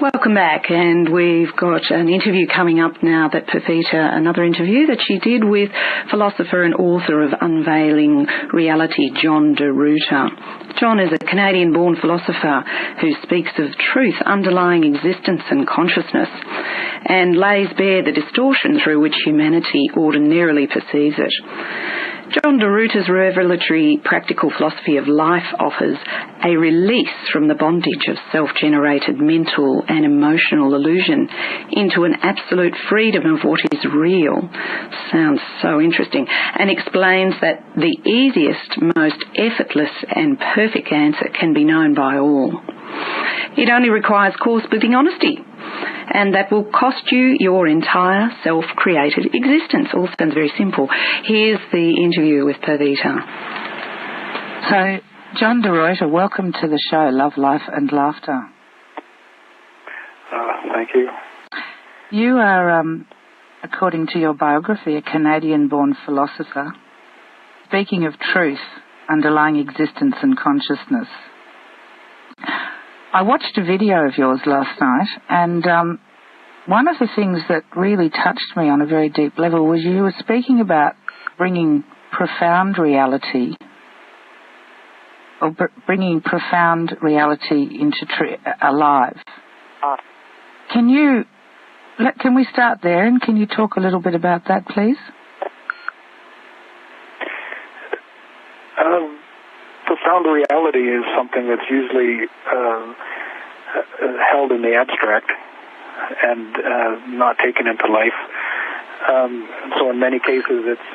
Welcome back, and we've got an interview coming up now that Pavita, another interview that she did with philosopher and author of Unveiling Reality, John de Ruiter. John is a Canadian-born philosopher who speaks of truth underlying existence and consciousness and lays bare the distortion through which humanity ordinarily perceives it. John de Ruiter's revelatory practical philosophy of life offers a release from the bondage of self-generated mental and emotional illusion into an absolute freedom of what is real. Sounds so interesting. And explains that the easiest, most effortless and perfect answer can be known by all. It only requires core-splitting honesty, and that will cost you your entire self-created existence. All sounds very simple. Here's the interview with Pavita. So, John de Ruiter, welcome to the show, Love, Life and Laughter. Thank you. You are, according to your biography, a Canadian-born philosopher, speaking of truth, underlying existence and consciousness. I watched a video of yours last night, and one of the things that really touched me on a very deep level was you were speaking about bringing profound reality, or bringing profound reality into alive. Can we start there, and can you talk a little bit about that, please? Profound reality is something that's usually held in the abstract and not taken into life. So in many cases, it's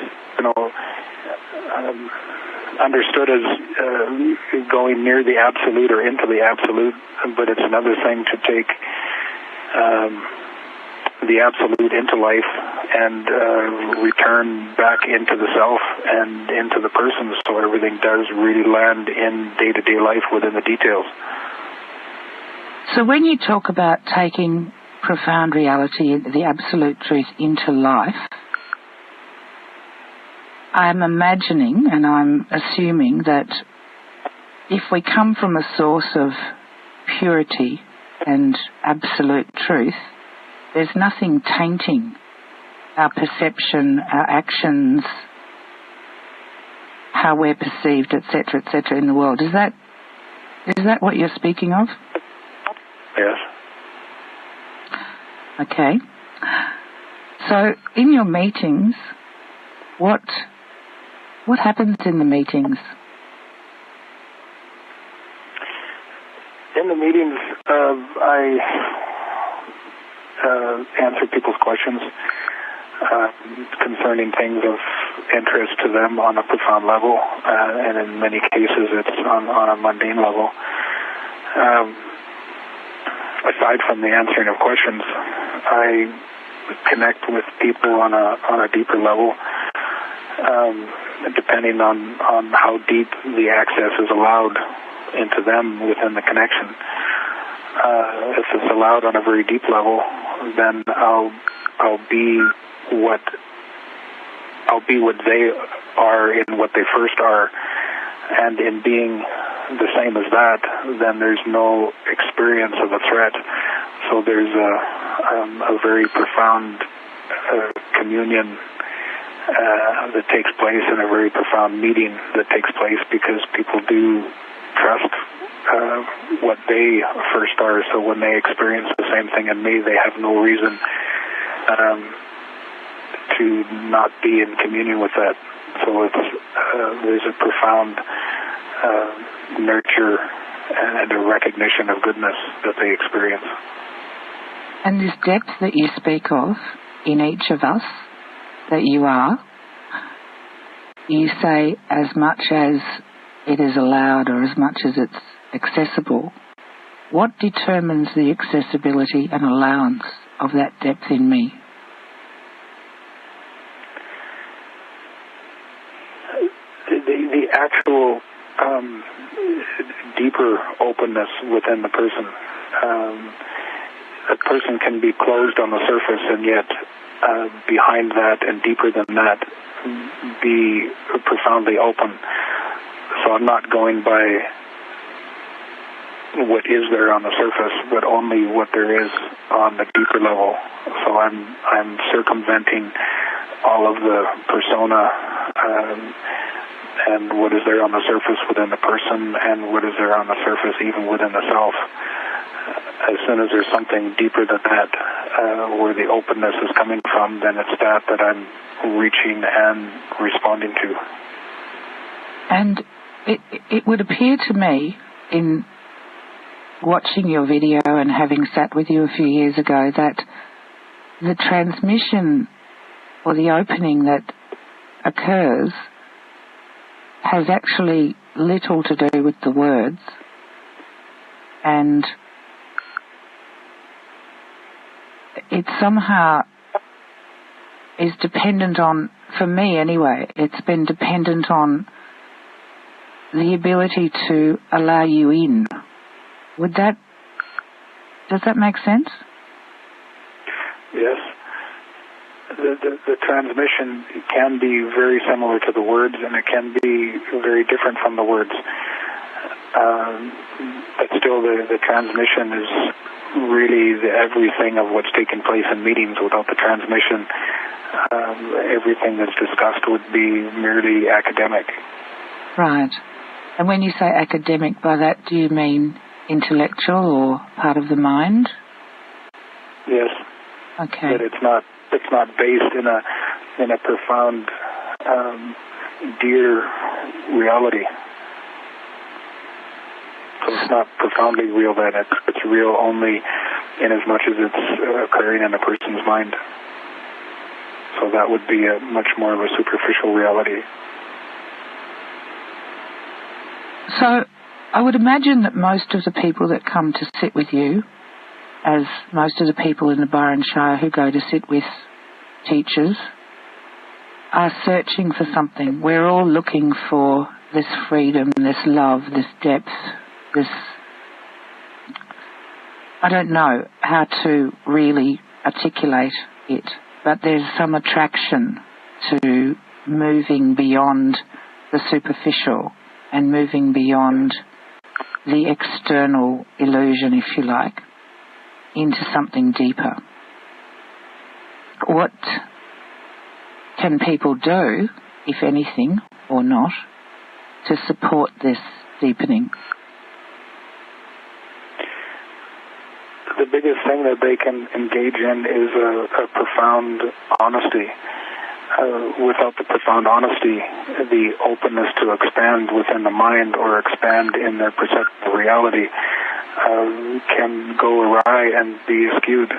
understood as going near the absolute or into the absolute, but it's another thing to take the absolute into life and return back into the self and into the person, so everything does really land in day-to-day life within the details. So when you talk about taking profound reality, the absolute truth, into life, I'm imagining and I'm assuming that if we come from a source of purity and absolute truth, there's nothing tainting our perception, our actions, how we're perceived, etc., in the world. Is that what you're speaking of? Yes. Okay. So in your meetings, what happens in the meetings? In the meetings, I answer people's questions concerning things of interest to them on a profound level, and in many cases it's on a mundane level. Aside from the answering of questions, I connect with people on a deeper level, depending on how deep the access is allowed into them within the connection. If it's allowed on a very deep level, then I'll be what they are in what they first are, and in being the same as that, then there's no experience of a threat. So there's a very profound communion that takes place, and a very profound meeting that takes place, because people do trust what they first are. So when they experience the same thing in me, they have no reason to not be in communion with that. So it's there's a profound nurture and a recognition of goodness that they experience. And this depth that you speak of in each of us, that you are, you say as much as it is allowed or as much as it's accessible. What determines the accessibility and allowance of that depth in me? The actual deeper openness within the person. A person can be closed on the surface, and yet behind that and deeper than that be profoundly open. So I'm not going by what is there on the surface, but only what there is on the deeper level. So I'm circumventing all of the persona and what is there on the surface within the person and what is there on the surface even within the self. As soon as there's something deeper than that, where the openness is coming from, then it's that I'm reaching and responding to. And it would appear to me, in watching your video and having sat with you a few years ago, that the transmission or the opening that occurs has actually little to do with the words, and it somehow is dependent on, for me anyway, it's been dependent on the ability to allow you in. Does that make sense? Yes. The transmission can be very similar to the words, and it can be very different from the words. But still, the transmission is really everything of what's taking place in meetings. Without the transmission, everything that's discussed would be merely academic. Right. And when you say academic, by that do you mean intellectual or part of the mind? Yes. Okay. But it's not based in a profound, dear reality. So it's not profoundly real then. It's real only in as much as it's occurring in a person's mind. So that would be a much more of a superficial reality. So I would imagine that most of the people that come to sit with you, as most of the people in the Byron Shire who go to sit with teachers, are searching for something. We're all looking for this freedom, this love, this depth, this... I don't know how to really articulate it, but there's some attraction to moving beyond the superficial and moving beyond the external illusion, if you like, into something deeper. What can people do, if anything, or not, to support this deepening? The biggest thing that they can engage in is a profound honesty. Without the profound honesty, the openness to expand within the mind or expand in their perceptual reality can go awry and be skewed.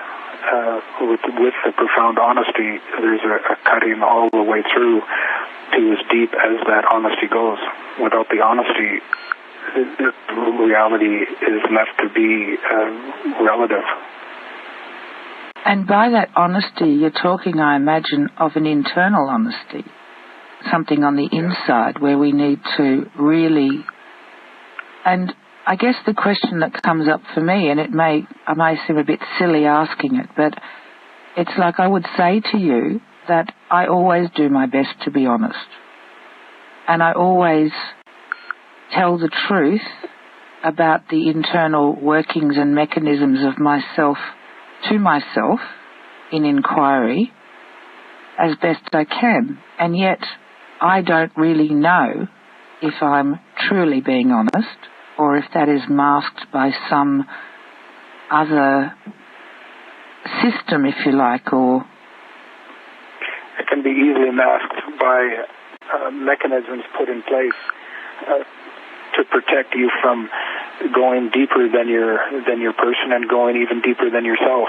With the profound honesty, there's a cutting all the way through to as deep as that honesty goes. Without the honesty, the reality is left to be relative. And by that honesty, you're talking, I imagine, of an internal honesty, something on the inside where we need to really... And I guess the question that comes up for me, and I may seem a bit silly asking it, but it's like I would say to you that I always do my best to be honest. And I always tell the truth about the internal workings and mechanisms of myself to myself in inquiry as best I can. And yet I don't really know if I'm truly being honest or if that is masked by some other system, if you like, or... It can be easily masked by mechanisms put in place to protect you from going deeper than your person and going even deeper than yourself.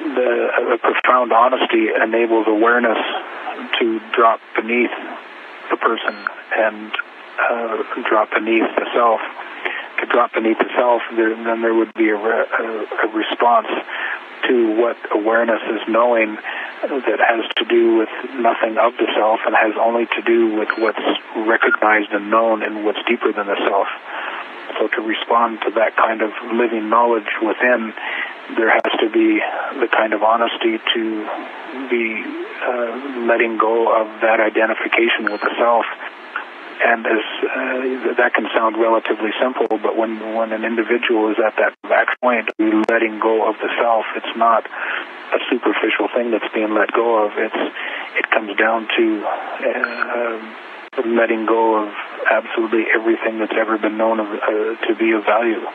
The profound honesty enables awareness to drop beneath the person and drop beneath the self. To drop beneath the self, then there would be a response to what awareness is knowing that has to do with nothing of the self and has only to do with what's recognized and known and what's deeper than the self. So to respond to that kind of living knowledge within, there has to be the kind of honesty to be letting go of that identification with the self And as that can sound relatively simple, but when an individual is at that back point, letting go of the self, it's not a superficial thing that's being let go of. It comes down to letting go of absolutely everything that's ever been known to be of value.